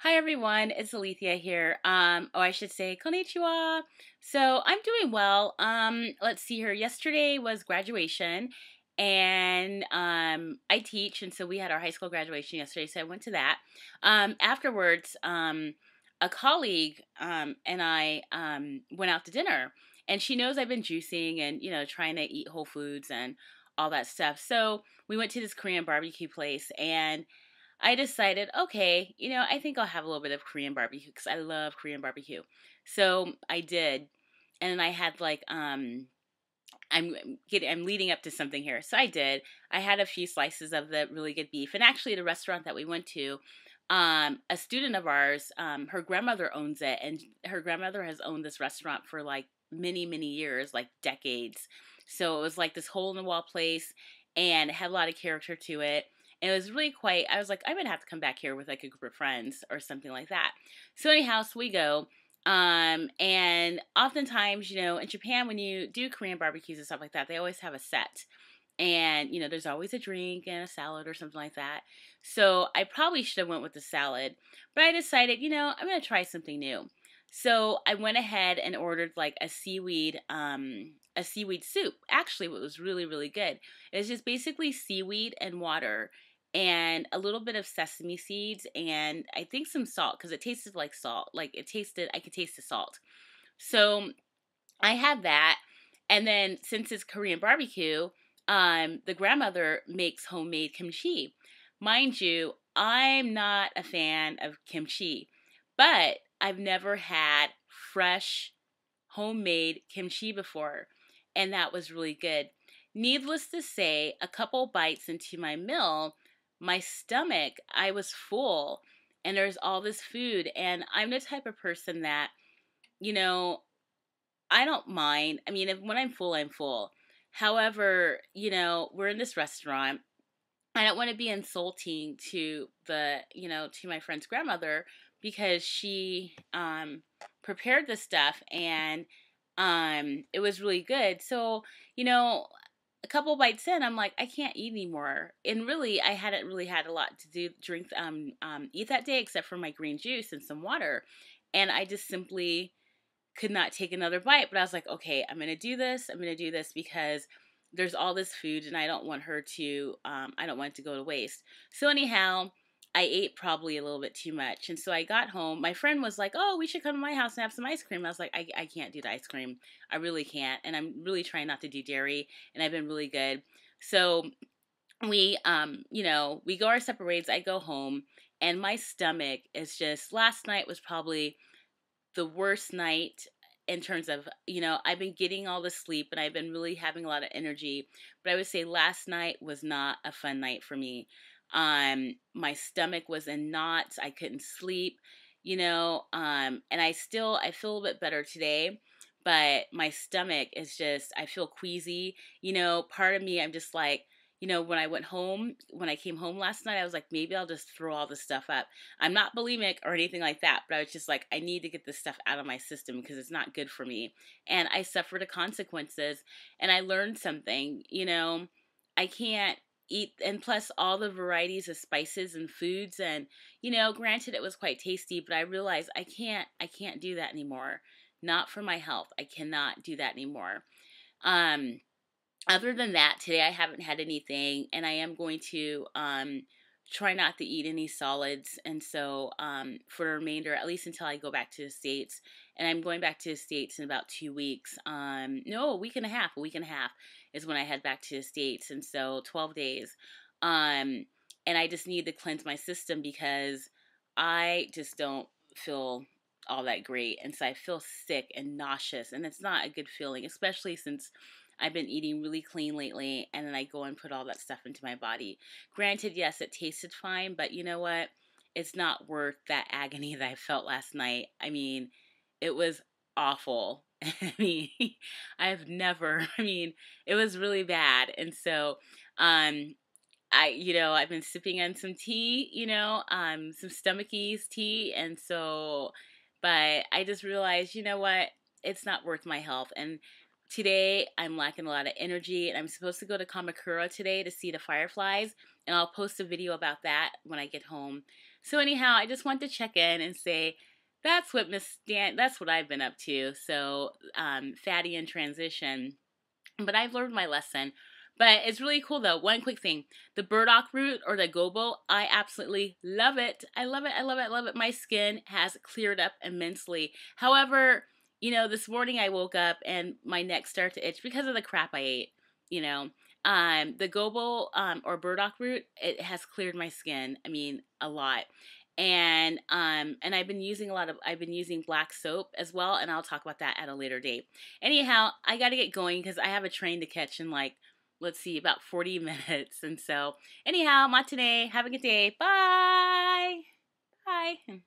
Hi everyone, it's Alethea here. I should say konnichiwa. So I'm doing well. Let's see here. Yesterday was graduation, and I teach, and so we had our high school graduation yesterday. So I went to that. Afterwards, a colleague and I went out to dinner, and she knows I've been juicing and trying to eat whole foods and all that stuff. So we went to this Korean barbecue place, and I decided, okay, I think I'll have a little bit of Korean barbecue because I love Korean barbecue. So I did, and I had like I'm leading up to something here. So I did. I had a few slices of the really good beef, and actually, the restaurant that we went to, a student of ours, her grandmother owns it, and her grandmother has owned this restaurant for like many many years, like decades. So it was like this hole in the wall place, and it had a lot of character to it. And it was really quite. I was like, I'm gonna have to come back here with like a group of friends or something like that. So anyhow, so we go. And oftentimes, in Japan, when you do Korean barbecues and stuff like that, they always have a set. And, there's always a drink and a salad or something like that. So I probably should have went with the salad, but I decided, I'm going to try something new. So I went ahead and ordered like a seaweed soup. Actually, what was really, really good. It was just basically seaweed and water and a little bit of sesame seeds and I think some salt because it tasted like salt. I could taste the salt. So I had that. And then since it's Korean barbecue, the grandmother makes homemade kimchi. Mind you, I'm not a fan of kimchi, but I've never had fresh homemade kimchi before, and that was really good. Needless to say, a couple bites into my meal, my stomach, I was full, and there's all this food, and I'm the type of person that, you know, I don't mind. I mean, when I'm full, I'm full. However, we're in this restaurant. I don't want to be insulting to to my friend's grandmother because she prepared the stuff and it was really good. So, you know, a couple bites in, I'm like, I can't eat anymore. And really, I hadn't really had a lot to eat that day except for my green juice and some water. And I just simply could not take another bite. But I was like, okay, I'm going to do this. I'm going to do this because there's all this food and I don't want I don't want it to go to waste. So, anyhow, I ate probably a little bit too much. And so I got home. My friend was like, oh, we should come to my house and have some ice cream. I was like, I can't do the ice cream. I really can't. And I'm really trying not to do dairy. And I've been really good. So we go our separate ways. I go home and my stomach is just, last night was probably the worst night in terms of, I've been getting all the sleep and I've been really having a lot of energy. But I would say last night was not a fun night for me. My stomach was in knots. I couldn't sleep, and I feel a bit better today. But my stomach is just, I feel queasy. Part of me, I'm just like, when I came home last night, I was like, maybe I'll just throw all this stuff up. I'm not bulimic or anything like that, but I was just like, I need to get this stuff out of my system because it's not good for me. And I suffered the consequences and I learned something, I can't eat, and plus all the varieties of spices and foods and, granted it was quite tasty, but I realized I can't do that anymore. Not for my health. I cannot do that anymore. Um, Other than that, today I haven't had anything, and I am going to try not to eat any solids. And so for the remainder, at least until I go back to the States, and I'm going back to the States in about 2 weeks. No, a week and a half. A week and a half is when I head back to the States, and so 12 days. Um, and I just need to cleanse my system because I just don't feel all that great, and so I feel sick and nauseous, and it's not a good feeling, especially since I've been eating really clean lately, and then I go and put all that stuff into my body. Granted, yes, it tasted fine, but you know what? It's not worth that agony that I felt last night. I mean, it was awful. I mean, it was really bad. And so, I've been sipping on some tea, some stomach ease tea. And so, but I just realized, you know what? It's not worth my health. And today I'm lacking a lot of energy and I'm supposed to go to Kamakura today to see the fireflies. And I'll post a video about that when I get home. So anyhow, I just want to check in and say that's what that's what I've been up to. So fatty in transition. But I've learned my lesson. But it's really cool though. One quick thing. The burdock root or the gobo, I absolutely love it. I love it. I love it. I love it. My skin has cleared up immensely. However, this morning I woke up and my neck started to itch because of the crap I ate, you know. The gobo or burdock root, it has cleared my skin. I mean, a lot. And I've been using black soap as well, and I'll talk about that at a later date. Anyhow, I got to get going because I have a train to catch in like, let's see, about 40 minutes. And so anyhow, matane, have a good day. Bye. Bye.